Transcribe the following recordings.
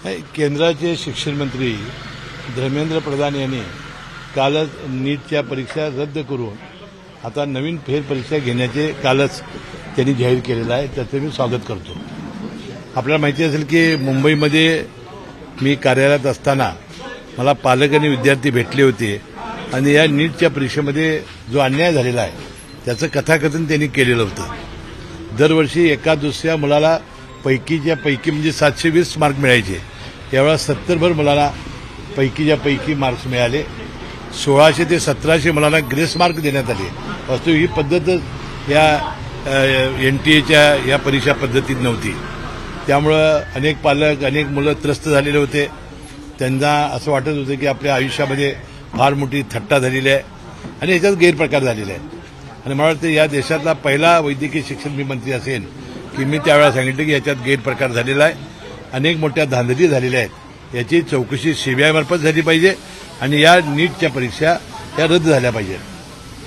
केंद्राचे शिक्षण मंत्री धर्मेंद्र प्रधान यांनी कालच नीटच्या परीक्षा रद्द करून आता नवीन फेरपरीक्षा घेण्याचे कालच त्यांनी जाहीर केलेलं आहे. त्याचं मी स्वागत करतो. आपल्याला माहिती असेल की मुंबईमध्ये मी कार्यालयात असताना मला पालक आणि विद्यार्थी भेटले होते आणि या नीटच्या परीक्षेमध्ये जो अन्याय झालेला आहे त्याचं कथाकथन त्यांनी केलेलं होतं. दरवर्षी एका दुसऱ्या मुलाला पैकीच्या पैकी म्हणजे 720 मार्क मिळायचे. यावेळा 70भर मुलाला पैकीच्या पैकी मार्क्स मिळाले. 1600 ते 1700 मुलांना ग्रेस मार्क देण्यात आले. वास्तविक ही पद्धतच या एनटीएच्या या परीक्षा पद्धतीत नव्हती. त्यामुळं अनेक पालक अनेक मुलं त्रस्त झालेले होते. त्यांना असं वाटत होतं की आपल्या आयुष्यामध्ये फार मोठी थट्टा झालेली आहे आणि याच्यात गैरप्रकार झालेले आहेत. आणि मला वाटतं या देशातला पहिला वैद्यकीय शिक्षण मी मंत्री असेल की मी त्यावेळेला सांगितलं की याच्यात गैरप्रकार झालेला आहे, अनेक मोठ्या धांदली झालेल्या आहेत. याची चौकशी सीबीआयमार्फत झाली पाहिजे आणि या नीटच्या परीक्षा या रद्द झाल्या पाहिजेत.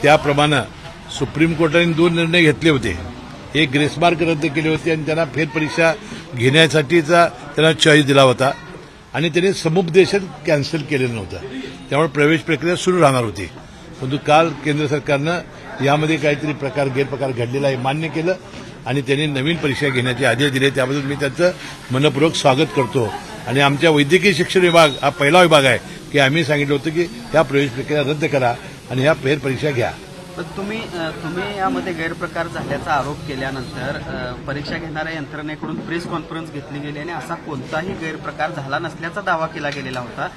त्याप्रमाणे सुप्रीम कोर्टाने 2 निर्णय घेतले होते. एक ग्रेसमार्क रद्द केले होते आणि त्यांना फेरपरीक्षा घेण्यासाठीचा त्यांना चॉईस दिला होता आणि त्यांनी समुपदेशन कॅन्सल केलेलं नव्हतं. त्यामुळे प्रवेश प्रक्रिया सुरू राहणार होती. परंतु काल केंद्र सरकारनं यामध्ये काहीतरी गैरप्रकार घडलेला आहे मान्य केलं आणि त्यांनी नवीन परीक्षा घेण्याचे आदेश दिले. त्याबद्दल मी त्याचं मनपूर्वक स्वागत करतो. आणि आमच्या वैद्यकीय शिक्षण विभाग हा पहिला विभाग आहे की आम्ही सांगितलं होतं की ह्या प्रवेश प्रक्रिया रद्द करा आणि ह्या फेरपरीक्षा घ्या. पण तुम्ही यामध्ये गैरप्रकार झाल्याचा आरोप केल्यानंतर परीक्षा घेणाऱ्या यंत्रणेकडून प्रेस कॉन्फरन्स घेतली गेली आणि असा कोणताही गैरप्रकार झाला नसल्याचा दावा केला गेलेला होता.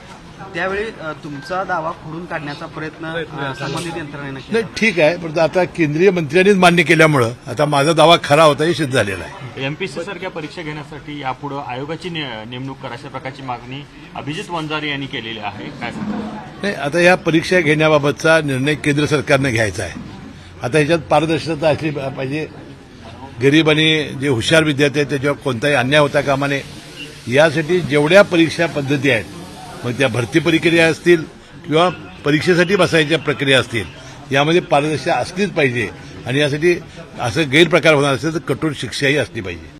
त्यावेळी तुमचा दावा खोडून काढण्याचा प्रयत्न संबंधित यंत्रणेनं केला. नाही, ठीक आहे, पण आता केंद्रीय मंत्र्यांनीच मान्य केल्यामुळं आता माझा दावा खरा होता हे सिद्ध झालेला आहे. एमपीएससी सारख्या परीक्षा घेण्यासाठी यापुढे आयोगाची नेमणूक करा अशा प्रकारची मागणी अभिजित वंजारी यांनी केलेली आहे. काय सांगता? नाही, आता या परीक्षा घेण्याबाबतचा निर्णय केंद्र सरकारनं घ्यायचा आहे. आता ह्याच्यात पारदर्शकता असली पाहिजे. गरीब आणि जे हुशार विद्यार्थी आहेत त्याच्यावर कोणताही अन्याय होता कामा नये. यासाठी जेवढ्या परीक्षा पद्धती आहेत, मग त्या भरती प्रक्रिया असतील किंवा परीक्षेसाठी बसायच्या प्रक्रिया असतील, यामध्ये पारदर्शकता असलीच पाहिजे आणि यासाठी असं गैरप्रकार होणार असेल तर कठोर शिक्षाही असली पाहिजे.